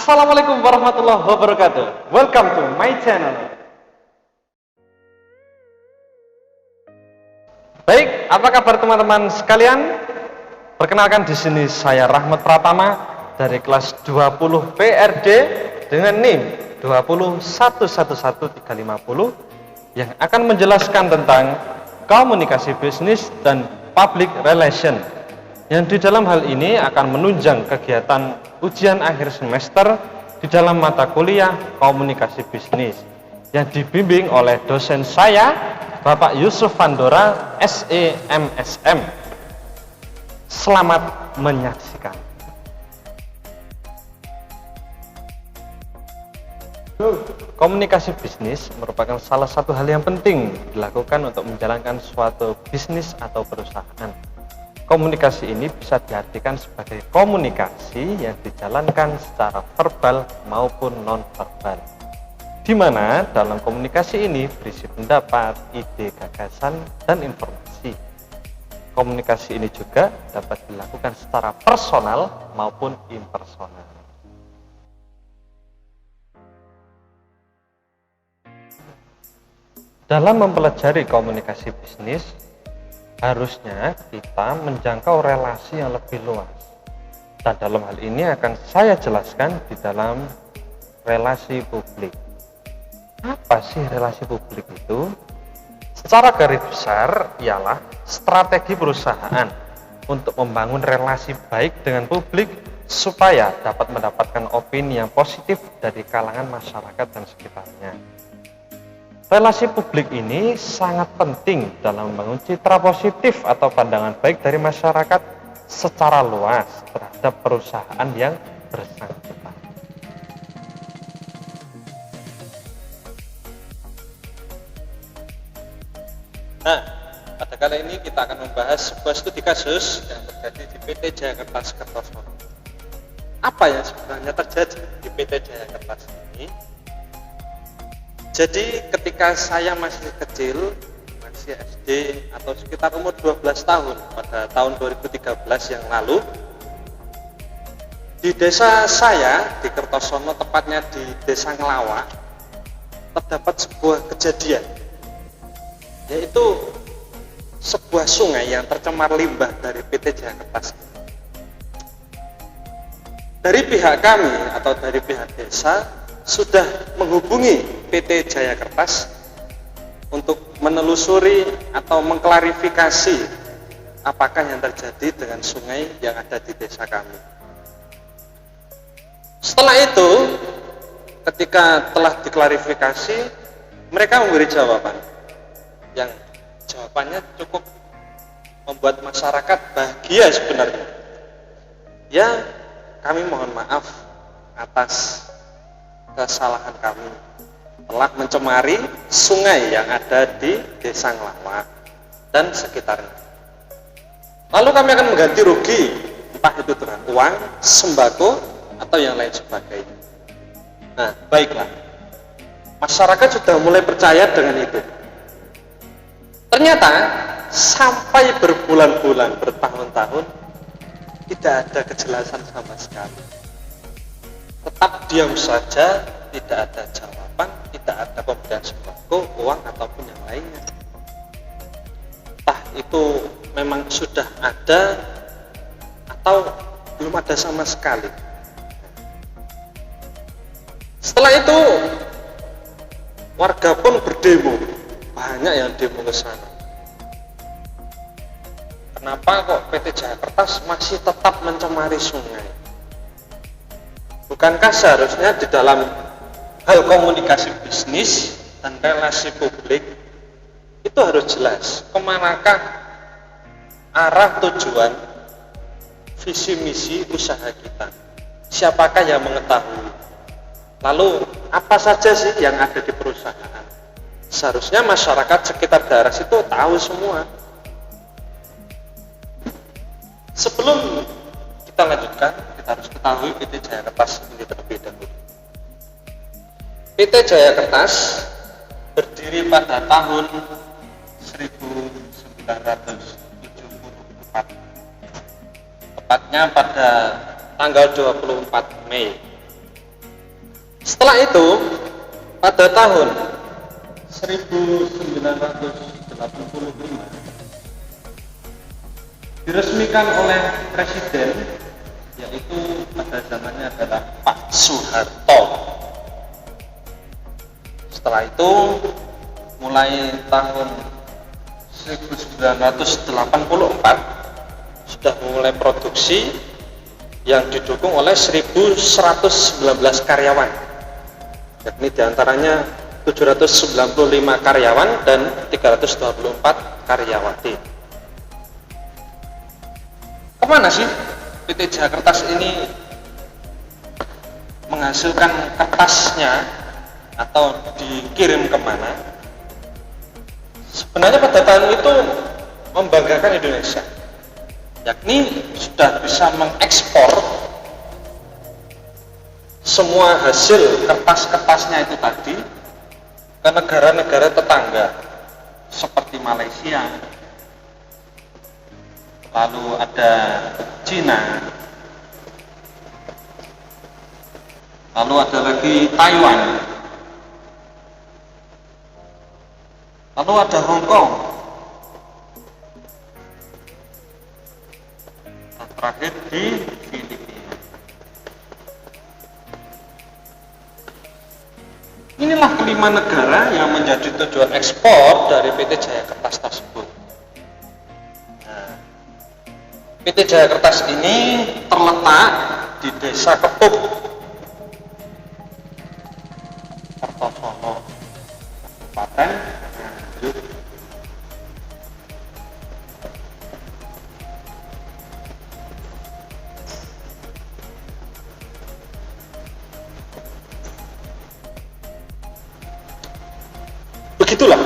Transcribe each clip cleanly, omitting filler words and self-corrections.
Assalamualaikum warahmatullahi wabarakatuh. Welcome to my channel. Baik, apa kabar teman-teman sekalian? Perkenalkan di sini saya Rahmat Pratama dari kelas 20 PRD dengan NIM 201111350 yang akan menjelaskan tentang komunikasi bisnis dan public relation. Yang di dalam hal ini akan menunjang kegiatan ujian akhir semester di dalam mata kuliah komunikasi bisnis yang dibimbing oleh dosen saya Bapak Yusuf Vandora SEMSM. Selamat menyaksikan. Komunikasi bisnis merupakan salah satu hal yang penting dilakukan untuk menjalankan suatu bisnis atau perusahaan. Komunikasi ini bisa diartikan sebagai komunikasi yang dijalankan secara verbal maupun non-verbal, di mana dalam komunikasi ini berisi pendapat, ide, gagasan, dan informasi. Komunikasi ini juga dapat dilakukan secara personal maupun impersonal. Dalam mempelajari komunikasi bisnis, harusnya kita menjangkau relasi yang lebih luas. Dan dalam hal ini akan saya jelaskan di dalam relasi publik. Apa sih relasi publik itu? Secara garis besar ialah strategi perusahaan untuk membangun relasi baik dengan publik supaya dapat mendapatkan opini yang positif dari kalangan masyarakat dan sekitarnya. Relasi publik ini sangat penting dalam membangun citra positif atau pandangan baik dari masyarakat secara luas terhadap perusahaan yang bersangkutan. Nah, pada kali ini kita akan membahas sebuah studi kasus yang terjadi di PT Jaya Kertas Kertosono. Apa yang sebenarnya terjadi di PT Jaya Kertas ini? Jadi ketika saya masih kecil, masih SD atau sekitar umur 12 tahun pada tahun 2013 yang lalu, di desa saya di Kertosono, tepatnya di Desa Ngelawa, terdapat sebuah kejadian, yaitu sebuah sungai yang tercemar limbah dari PT Jaya Kertas. Dari pihak kami atau dari pihak desa sudah menghubungi PT Jaya Kertas untuk menelusuri atau mengklarifikasi apakah yang terjadi dengan sungai yang ada di desa kami. Setelah itu, ketika telah diklarifikasi, mereka memberi jawaban yang jawabannya cukup membuat masyarakat bahagia sebenarnya. Ya, kami mohon maaf atas kesalahan kami telah mencemari sungai yang ada di Desa Ngelawa dan sekitarnya. Lalu kami akan mengganti rugi, entah itu dengan uang, sembako, atau yang lain sebagainya. Nah, baiklah. Masyarakat sudah mulai percaya dengan itu. Ternyata sampai berbulan-bulan, bertahun-tahun tidak ada kejelasan sama sekali. Tetap diam saja, tidak ada jawaban, tidak ada pemberian sembako, uang ataupun yang lainnya. Entah itu memang sudah ada atau belum ada sama sekali. Setelah itu warga pun berdemo, banyak yang demo ke sana. Kenapa kok PT Jaya Kertas masih tetap mencemari sungai? Bukankah seharusnya di dalam hal komunikasi bisnis dan relasi publik itu harus jelas kemanakah arah tujuan, visi misi usaha kita, siapakah yang mengetahui, lalu apa saja sih yang ada di perusahaan. Seharusnya masyarakat sekitar daerah situ tahu semua. Sebelum kita lanjutkan, kita harus ketahui PT Jaya Kertas ini terlebih dahulu. PT Jaya Kertas berdiri pada tahun 1974, tepatnya pada tanggal 24 Mei Setelah itu pada tahun 1985 diresmikan oleh presiden, yaitu pada zamannya adalah Pak Soeharto. Setelah itu mulai tahun 1984 sudah mulai produksi yang didukung oleh 1119 karyawan, yakni diantaranya 795 karyawan dan 324 karyawati. Kemana sih PT Jakartas ini menghasilkan kertasnya atau dikirim kemana? Sebenarnya pada tahun itu membanggakan Indonesia, yakni sudah bisa mengekspor semua hasil kertas-kertasnya itu tadi ke negara-negara tetangga seperti Malaysia, lalu ada Cina, lalu ada lagi Taiwan, lalu ada Hong Kong, dan terakhir di Filipina. Inilah kelima negara yang menjadi tujuan ekspor dari PT Jaya Kertas tersebut. PT Jaya Kertas ini terletak di Desa Kepuk, Kertosono, Kabupaten Nganjuk. Begitulah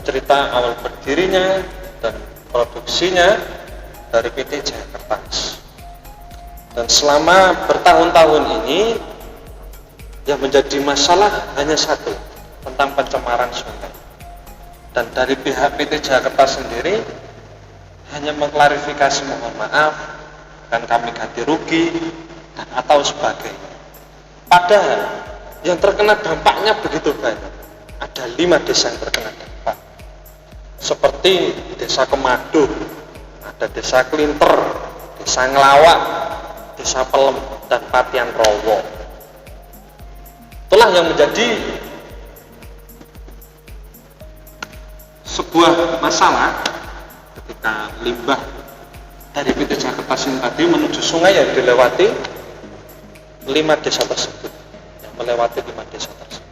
cerita awal berdirinya dan produksinya dari PT Jaya Kertas. Dan selama bertahun-tahun ini yang menjadi masalah hanya satu, tentang pencemaran sungai. Dan dari pihak PT Jaya Kertas sendiri hanya mengklarifikasi mohon maaf, akan kami ganti rugi dan atau sebagainya. Padahal yang terkena dampaknya begitu banyak. Ada 5 desa yang terkena dampak, seperti Desa Kemadu, ada Desa Klinter, Desa Ngelawak, Desa Pelem, dan Patian Rowo. Itulah yang menjadi sebuah masalah ketika limbah dari PT Jaya Kertas ini tadi menuju sungai yang dilewati 5 desa tersebut, yang melewati 5 desa tersebut.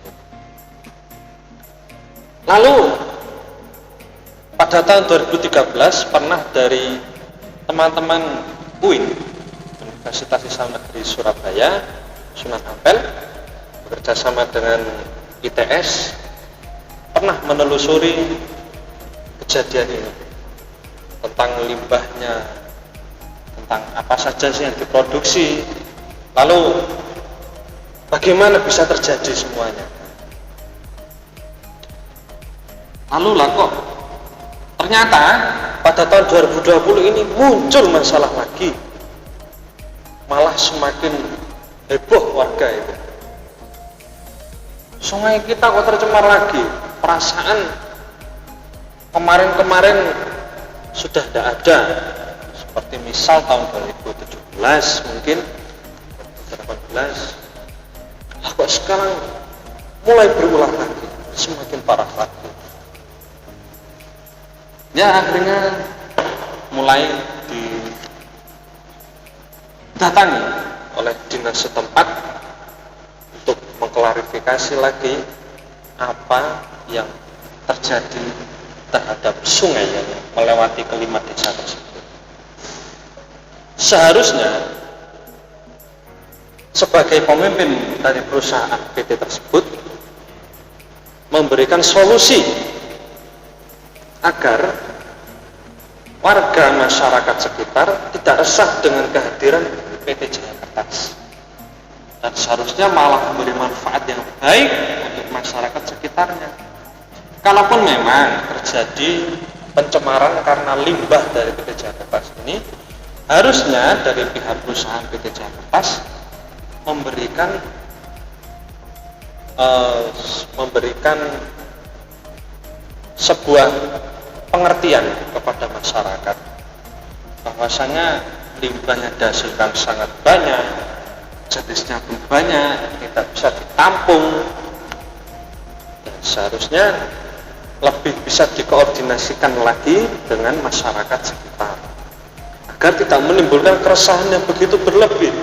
Lalu pada tahun 2013 pernah dari teman-teman UIN, Universitas Islam Negeri Surabaya, Sunan Ampel, bekerja sama dengan ITS, pernah menelusuri kejadian ini, tentang limbahnya, tentang apa saja sih yang diproduksi, lalu bagaimana bisa terjadi semuanya. Lalu lah kok ternyata pada tahun 2020 ini muncul masalah lagi, malah semakin heboh warga itu. Sungai kita kok tercemar lagi. Perasaan kemarin-kemarin sudah tidak ada, seperti misal tahun 2017 mungkin 2018. Lah kok sekarang mulai berulang lagi, semakin parah lagi. Ya akhirnya mulai didatangi oleh dinas setempat untuk mengklarifikasi lagi apa yang terjadi terhadap sungai yang melewati kelima desa tersebut. Seharusnya sebagai pemimpin dari perusahaan PT tersebut memberikan solusi agar warga masyarakat sekitar tidak resah dengan kehadiran PT Jaya Kertas, dan seharusnya malah memberi manfaat yang baik untuk masyarakat sekitarnya. Kalaupun memang terjadi pencemaran karena limbah dari PT Jaya Kertas ini, harusnya dari pihak perusahaan PT Jaya Kertas memberikan memberikan sebuah pengertian kepada masyarakat bahwasanya limbah yang dihasilkan sangat banyak, jenisnya pun banyak, tidak bisa ditampung, dan seharusnya lebih bisa dikoordinasikan lagi dengan masyarakat sekitar agar tidak menimbulkan keresahan yang begitu berlebih,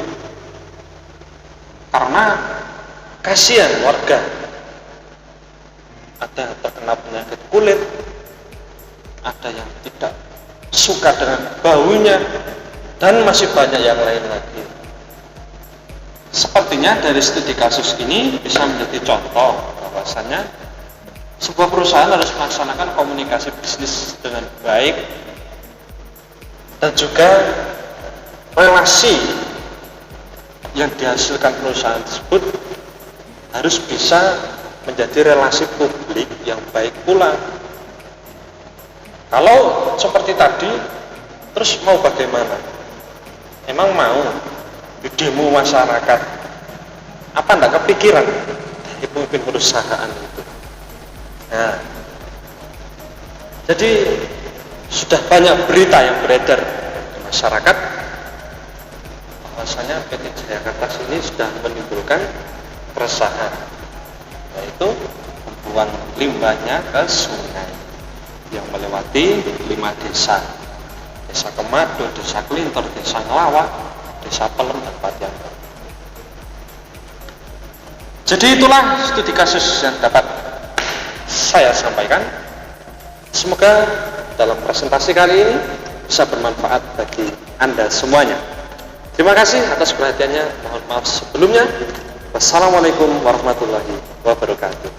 karena kasihan warga, ada yang terkena penyakit kulit, ada yang tidak suka dengan baunya, dan masih banyak yang lain lagi. Sepertinya dari studi kasus ini bisa menjadi contoh bahwasanya sebuah perusahaan harus melaksanakan komunikasi bisnis dengan baik, dan juga relasi yang dihasilkan perusahaan tersebut harus bisa menjadi relasi publik yang baik pula. Kalau seperti tadi, terus mau bagaimana? Emang mau di demo masyarakat? Apa enggak kepikiran dari pemimpin perusahaan itu? Nah, jadi sudah banyak berita yang beredar di masyarakat bahwasanya PT Jayakarta ini sudah menimbulkan keresahan, yaitu membuang limbahnya ke sungai yang melewati 5 desa: Desa Kemado, Desa Klintor, Desa Ngelawak, Desa Pelem, dan Padiangan. Jadi itulah studi kasus yang dapat saya sampaikan. Semoga dalam presentasi kali ini bisa bermanfaat bagi Anda semuanya. Terima kasih atas perhatiannya. Mohon maaf sebelumnya. Wassalamualaikum warahmatullahi wabarakatuh.